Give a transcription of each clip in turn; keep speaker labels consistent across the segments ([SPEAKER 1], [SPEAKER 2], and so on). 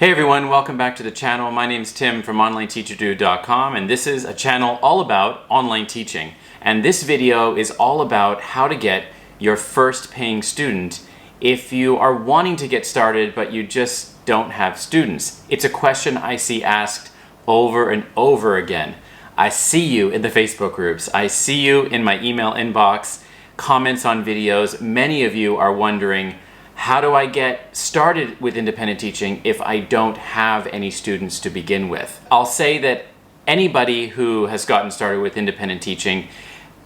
[SPEAKER 1] Hey everyone, welcome back to the channel. My name's Tim from OnlineTeacherDude.com, and this is a channel all about online teaching. And this video is all about how to get your first paying student if you are wanting to get started but you just don't have students. It's a question I see asked over and over again. I see you in the Facebook groups. I see you in my email inbox, comments on videos. Many of you are wondering, how do I get started with independent teaching if I don't have any students to begin with? I'll say that anybody who has gotten started with independent teaching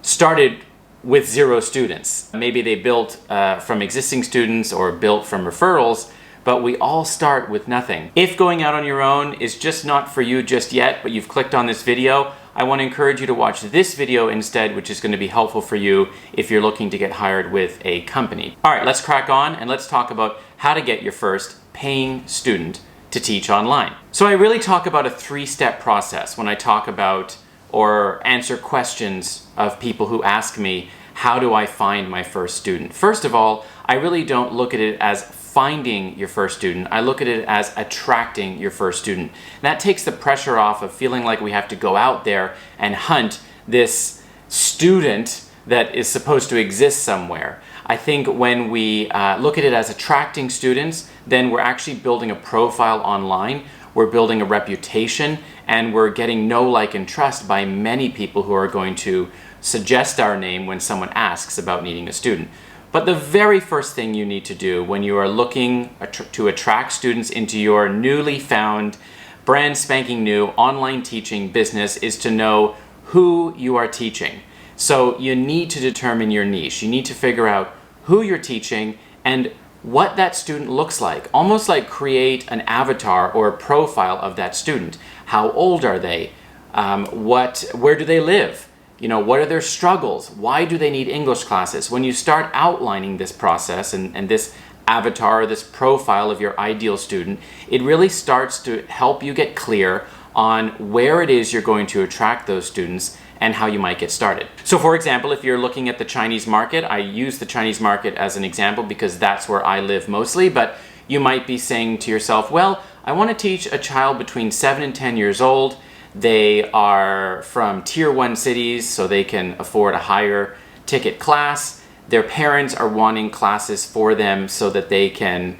[SPEAKER 1] started with 0 students. Maybe they built from existing students or built from referrals, but we all start with nothing. If going out on your own is just not for you just yet, but you've clicked on this video, I want to encourage you to watch this video instead, which is going to be helpful for you if you're looking to get hired with a company. All right, let's crack on and let's talk about how to get your first paying student to teach online. So I really talk about a 3-step process when I talk about or answer questions of people who ask me, how do I find my first student? First of all, I really don't look at it as finding your first student. I look at it as attracting your first student. And that takes the pressure off of feeling like we have to go out there and hunt this student that is supposed to exist somewhere. I think when we look at it as attracting students, then we're actually building a profile online, we're building a reputation, and we're getting know, like, and trust by many people who are going to suggest our name when someone asks about needing a student. But the very first thing you need to do when you are looking to attract students into your newly found, brand spanking new online teaching business is to know who you are teaching. So you need to determine your niche. You need to figure out who you're teaching and what that student looks like. Almost like create an avatar or a profile of that student. How old are they? Where do they live? You know, what are their struggles? Why do they need English classes? When you start outlining this process and this avatar, this profile of your ideal student, it really starts to help you get clear on where it is you're going to attract those students and how you might get started. So for example, if you're looking at the Chinese market, I use the Chinese market as an example because that's where I live mostly, but you might be saying to yourself, well, I want to teach a child between 7 and 10 years old. They are from tier 1 cities, so they can afford a higher ticket class. Their parents are wanting classes for them so that they can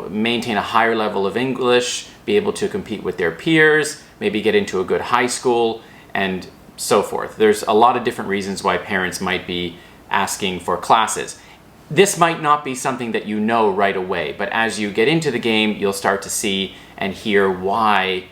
[SPEAKER 1] maintain a higher level of English, be able to compete with their peers, maybe get into a good high school, and so forth. There's a lot of different reasons why parents might be asking for classes. This might not be something that you know right away, but as you get into the game, you'll start to see and hear why,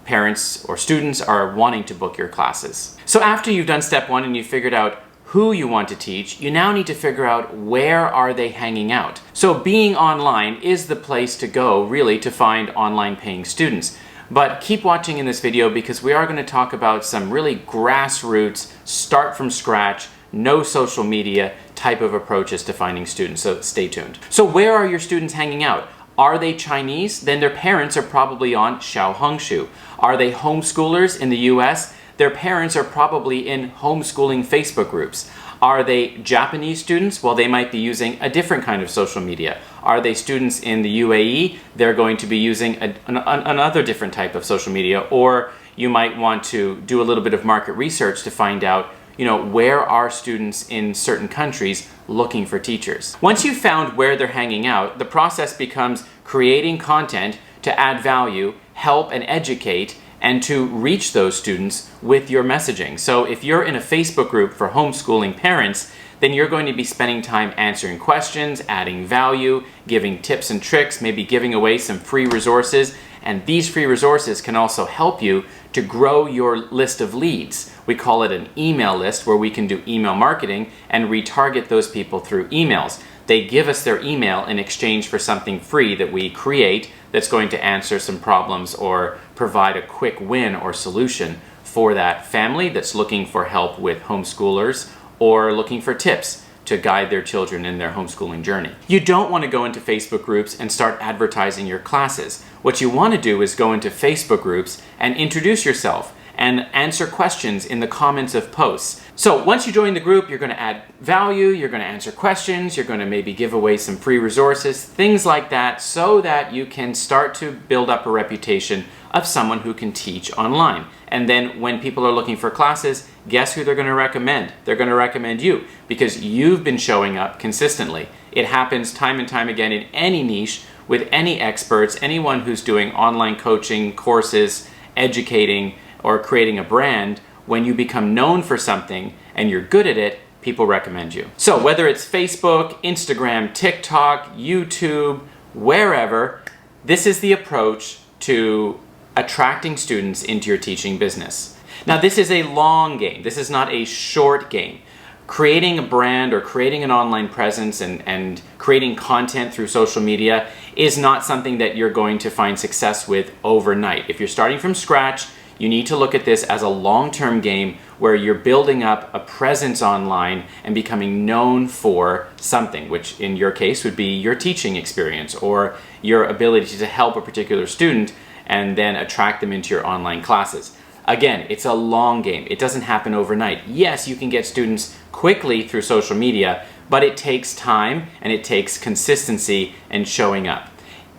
[SPEAKER 1] parents or students are wanting to book your classes. So after you've done step 1 and you've figured out who you want to teach, you now need to figure out where are they hanging out. So being online is the place to go, really, to find online paying students. But keep watching in this video because we are going to talk about some really grassroots, start from scratch, no social media type of approaches to finding students, so stay tuned. So where are your students hanging out? Are they Chinese? Then their parents are probably on Xiaohongshu. Are they homeschoolers in the US? Their parents are probably in homeschooling Facebook groups. Are they Japanese students? Well, they might be using a different kind of social media. Are they students in the UAE? They're going to be using another different type of social media. Or you might want to do a little bit of market research to find out where are students in certain countries looking for teachers. Once you've found where they're hanging out, the process becomes creating content to add value, help and educate, and to reach those students with your messaging. So if you're in a Facebook group for homeschooling parents, then you're going to be spending time answering questions, adding value, giving tips and tricks, maybe giving away some free resources. And these free resources can also help you to grow your list of leads. We call it an email list where we can do email marketing and retarget those people through emails. They give us their email in exchange for something free that we create that's going to answer some problems or provide a quick win or solution for that family that's looking for help with homeschoolers or looking for tips to guide their children in their homeschooling journey. You don't want to go into Facebook groups and start advertising your classes. What you want to do is go into Facebook groups and introduce yourself and answer questions in the comments of posts. So once you join the group, you're going to add value, you're going to answer questions, you're going to maybe give away some free resources, things like that, so that you can start to build up a reputation of someone who can teach online. And then when people are looking for classes, guess who they're going to recommend? They're going to recommend you because you've been showing up consistently. It happens time and time again in any niche with any experts, anyone who's doing online coaching, courses, educating, or creating a brand. When you become known for something and you're good at it, people recommend you. So whether it's Facebook, Instagram, TikTok, YouTube, wherever, this is the approach to attracting students into your teaching business. Now, this is a long game. This is not a short game. Creating a brand or creating an online presence and creating content through social media is not something that you're going to find success with overnight. If you're starting from scratch, you need to look at this as a long-term game where you're building up a presence online and becoming known for something, which in your case would be your teaching experience or your ability to help a particular student and then attract them into your online classes. Again, it's a long game. It doesn't happen overnight. Yes, you can get students quickly through social media, but it takes time and it takes consistency and showing up.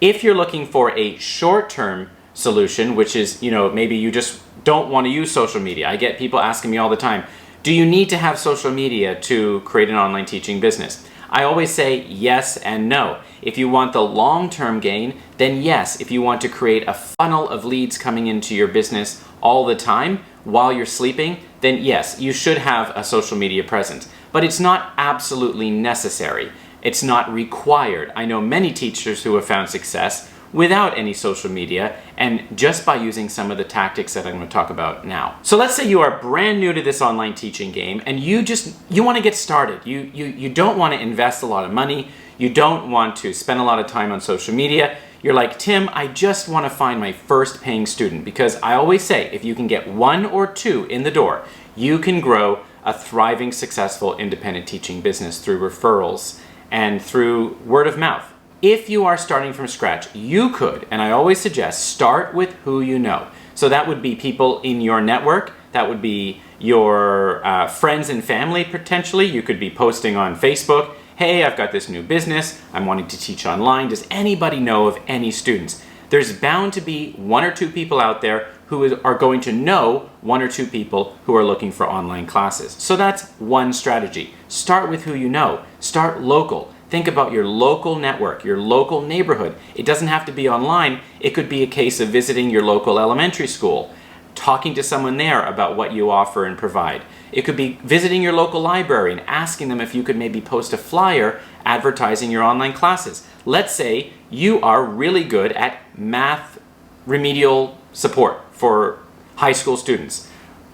[SPEAKER 1] If you're looking for a short-term solution, which is, maybe you just don't want to use social media. I get people asking me all the time, do you need to have social media to create an online teaching business? I always say yes and no. If you want the long-term gain, then yes. If you want to create a funnel of leads coming into your business all the time while you're sleeping, then yes, you should have a social media presence. But it's not absolutely necessary. It's not required. I know many teachers who have found success without any social media and just by using some of the tactics that I'm going to talk about now. So let's say you are brand new to this online teaching game and you want to get started. You don't want to invest a lot of money. You don't want to spend a lot of time on social media. You're like, Tim, I just want to find my first paying student, because I always say if you can get 1 or 2 in the door, you can grow a thriving, successful independent teaching business through referrals and through word of mouth. If you are starting from scratch, you could, and I always suggest, start with who you know. So that would be people in your network, that would be your friends and family potentially. You could be posting on Facebook, hey, I've got this new business, I'm wanting to teach online. Does anybody know of any students? There's bound to be 1 or 2 people out there who are going to know 1 or 2 people who are looking for online classes. So that's one strategy. Start with who you know. Start local. Think about your local network, your local neighborhood. It doesn't have to be online. It could be a case of visiting your local elementary school, talking to someone there about what you offer and provide. It could be visiting your local library and asking them if you could maybe post a flyer advertising your online classes. Let's say you are really good at math remedial support for high school students.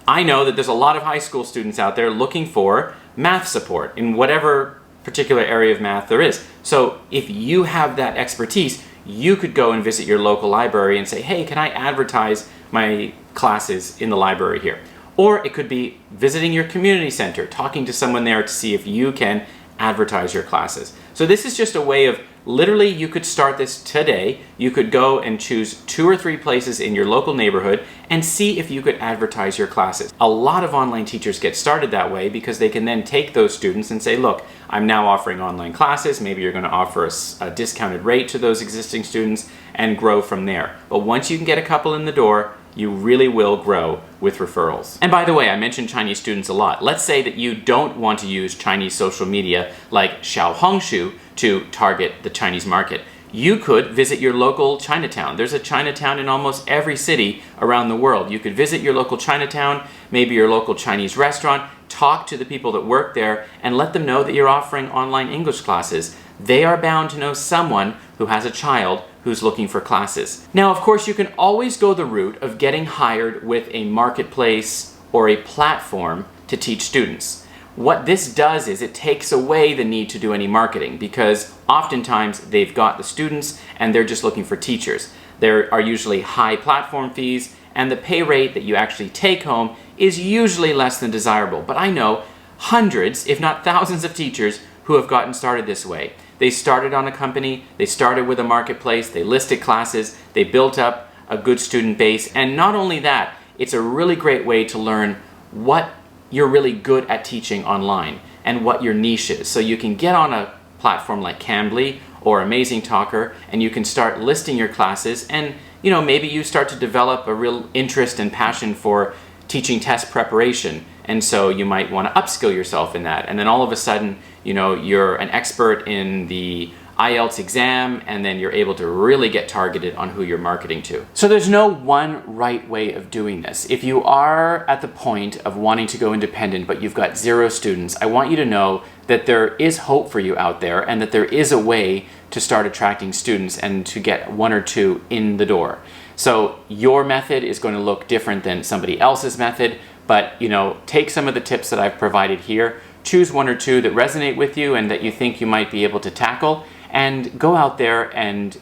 [SPEAKER 1] I know that there's a lot of high school students out there looking for math support in whatever particular area of math there is. So if you have that expertise, you could go and visit your local library and say, hey, can I advertise my classes in the library here? Or it could be visiting your community center, talking to someone there to see if you can advertise your classes. So this is just a way of, literally, you could start this today. You could go and choose 2 or 3 places in your local neighborhood and see if you could advertise your classes. A lot of online teachers get started that way because they can then take those students and say, look, I'm now offering online classes. Maybe you're going to offer a discounted rate to those existing students and grow from there. But once you can get a couple in the door, you really will grow with referrals. And by the way, I mentioned Chinese students a lot. Let's say that you don't want to use Chinese social media like Xiaohongshu to target the Chinese market. You could visit your local Chinatown. There's a Chinatown in almost every city around the world. You could visit your local Chinatown, maybe your local Chinese restaurant, talk to the people that work there and let them know that you're offering online English classes. They are bound to know someone who has a child who's looking for classes. Now, of course, you can always go the route of getting hired with a marketplace or a platform to teach students. What this does is it takes away the need to do any marketing, because oftentimes they've got the students and they're just looking for teachers. There are usually high platform fees, and the pay rate that you actually take home is usually less than desirable. But I know hundreds, if not thousands of teachers who have gotten started this way. They started on a company, they started with a marketplace, they listed classes, they built up a good student base, and not only that, it's a really great way to learn what you're really good at teaching online and what your niche is. So you can get on a platform like Cambly or Amazing Talker, and you can start listing your classes, and maybe you start to develop a real interest and passion for teaching test preparation, and so you might want to upskill yourself in that, and then all of a sudden you're an expert in the IELTS exam, and then you're able to really get targeted on who you're marketing to. So there's no one right way of doing this. If you are at the point of wanting to go independent but you've got 0 students, I want you to know that there is hope for you out there, and that there is a way to start attracting students and to get 1 or 2 in the door. So your method is going to look different than somebody else's method, but take some of the tips that I've provided here, choose 1 or 2 that resonate with you and that you think you might be able to tackle, and go out there and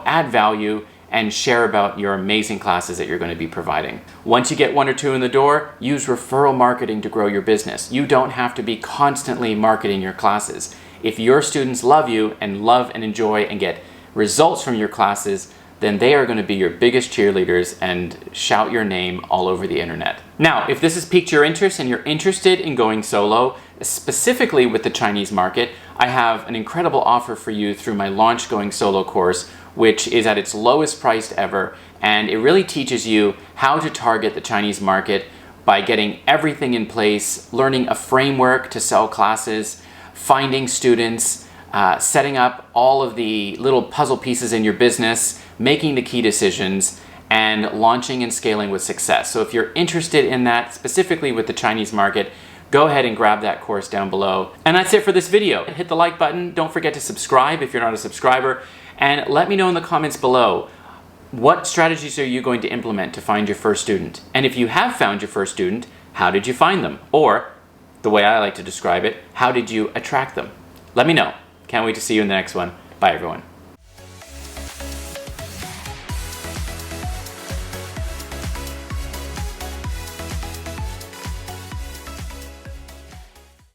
[SPEAKER 1] add value and share about your amazing classes that you're going to be providing. Once you get 1 or 2 in the door, use referral marketing to grow your business. You don't have to be constantly marketing your classes. If your students love you and love and enjoy and get results from your classes, then they are going to be your biggest cheerleaders and shout your name all over the internet. Now, if this has piqued your interest and you're interested in going solo, specifically with the Chinese market, I have an incredible offer for you through my Launch Going Solo course, which is at its lowest price ever, and it really teaches you how to target the Chinese market by getting everything in place, learning a framework to sell classes, finding students, setting up all of the little puzzle pieces in your business, making the key decisions, and launching and scaling with success. So if you're interested in that, specifically with the Chinese market, go ahead and grab that course down below. And that's it for this video. Hit the like button. Don't forget to subscribe if you're not a subscriber. And let me know in the comments below, what strategies are you going to implement to find your first student? And if you have found your first student, how did you find them? Or, the way I like to describe it, how did you attract them? Let me know. Can't wait to see you in the next one. Bye, everyone.